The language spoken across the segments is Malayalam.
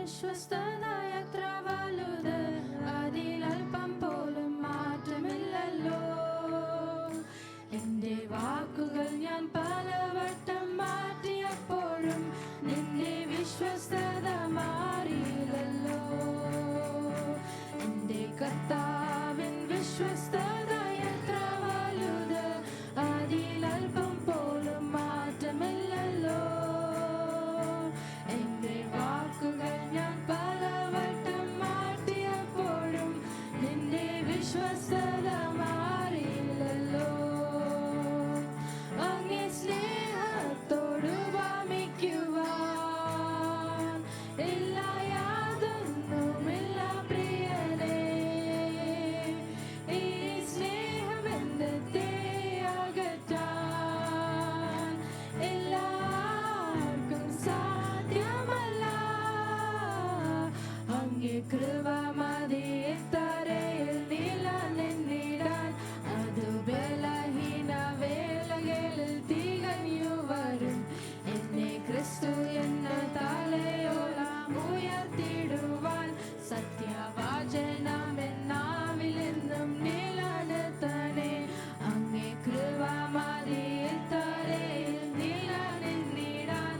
വിശ്വസ്തത എത്ര വലുത്, അതിലൽപ്പം പോലും മാറ്റമില്ലല്ലോ. എന്റെ വാക്കുകൾ ഞാൻ പലവട്ടം മാറ്റിയപ്പോഴും നിന്റെ വിശ്വസ്തത മാറിയില്ലല്ലോ. എന്റെ കർത്താവിൻ വിശ്വസ്തത എത്ര വലുത്, അതിലൽപ്പം പോലും മാറ്റമില്ലല്ലോ. എന്റെ വാക്കുകൾ ഞാൻ പലവട്ടം മാറ്റിയപ്പോഴും നിന്റെ വിശ്വസ്തത മാറിയില്ലല്ലോ. അങ്ങേ സ്നേഹത്തോട് ഉപമിക്കുവാൻ ഇല്ല യാതൊന്നുമില്ല പ്രിയനേ. ഈ സ്നേഹം എന്നത്തെ അകറ്റാൻ എല്ലാവർക്കും സാധ്യമല്ല. അങ്ങേ കൃപ മതി തരയിൽ നിലനിന്നിടാൻ, അത് ബലഹീന വേളകളിൽ തികഞ്ഞു വരും. എന്നെ ക്രിസ്തു എന്ന തലയോളം ഉയർത്തിടുവാൻ, സത്യവചനം എന്നാവിലെന്നും നിലനിർത്തണേ. അങ്ങേ കൃപ മതി തരയിൽ നിലനിന്നിടാൻ,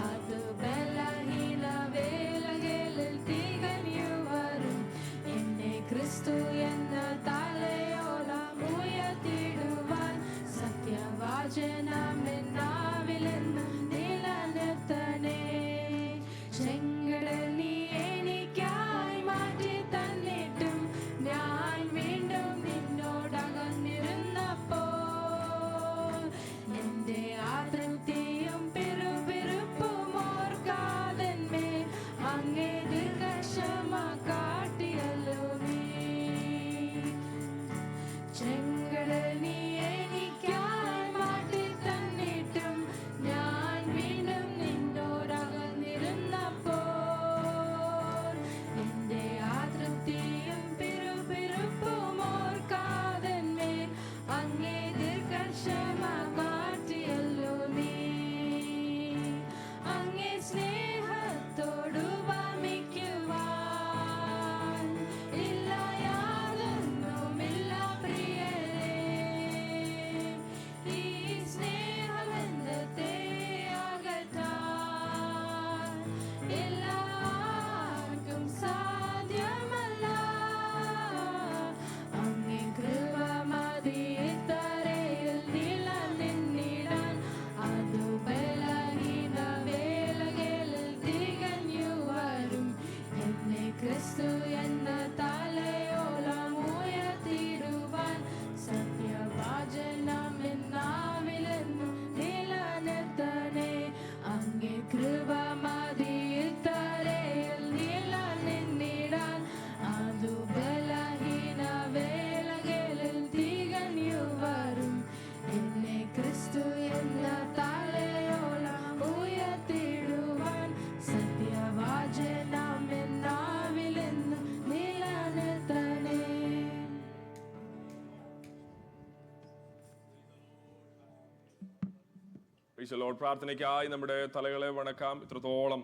അത് ബലഹീന വേളകളിൽ തികഞ്ഞു വരും. എന്നെ ക്രിസ്തു എന്ന തലയോളം ഉയർത്തിടുവാൻ, സത്യവചനം എന്നാവിലെന്നും നിലനിർത്തണേ. ചെങ്കടൽ നീ എനിക്കായി മാറ്റി തന്നിട്ടും ഞാൻ വീണ്ടും നിന്നോടകന്നിരുന്നപ്പോൾ, എന്റെ അതൃപ്തിയും പിറുപിറുപ്പും ഓർക്കാതെന്മേ അങ്ങേ ദീർഘക്ഷമ കാട്ടിയല്ലോ നീ. ചെങ്കടൽ നീ എനിക്കായി മാറ്റി തന്നിട്ടും ഞാൻ വീണ്ടും നിന്നോടകന്നിരുന്നപ്പോൾ, എന്റെ അതൃപ്തിയും പിറുപിറുപ്പും ഓർക്കാതെന്മേ അങ്ങേ ദീർഘക്ഷമ കാട്ടിയല്ലോ നീ. അങ്ങേ സ്നേഹത്തോട് ഉപമിക്കുവാൻ ഇല്ല യാതൊന്നുമില്ല പ്രിയനേ. ഈ സ്നേഹം എന്നത്തെ അകറ്റാൻ എല്ലാവർക്കും സാധ്യമല്ല. അങ്ങേ കൃപ മതി തരയിൽ നിലനിന്നിടാൻ, അത് ബലഹീന വേളകളിൽ തികഞ്ഞു വരും. എന്നെ ക്രിസ്തു എന്ന തലയോളം ഉയർത്തിടുവാൻ, സത്യവചനം എന്നാവിലെന്നും നിലനിർത്തണേ. അങ്ങേ കൃപ മതി തരയിൽ നിലനിന്നിടാൻ, അത് ബലഹീന വേളകളിൽ തികഞ്ഞു വരും. എന്നെ ക്രിസ്തു എന്ന തലയോളം ഉയർത്തിടുവാൻ, സത്യവചനം എന്നാവിലെന്നും നിലനിർത്തണേ. പ്രാർത്ഥനയ്ക്കായി നമ്മുടെ തലകളെ വണക്കാം. ഇത്രത്തോളം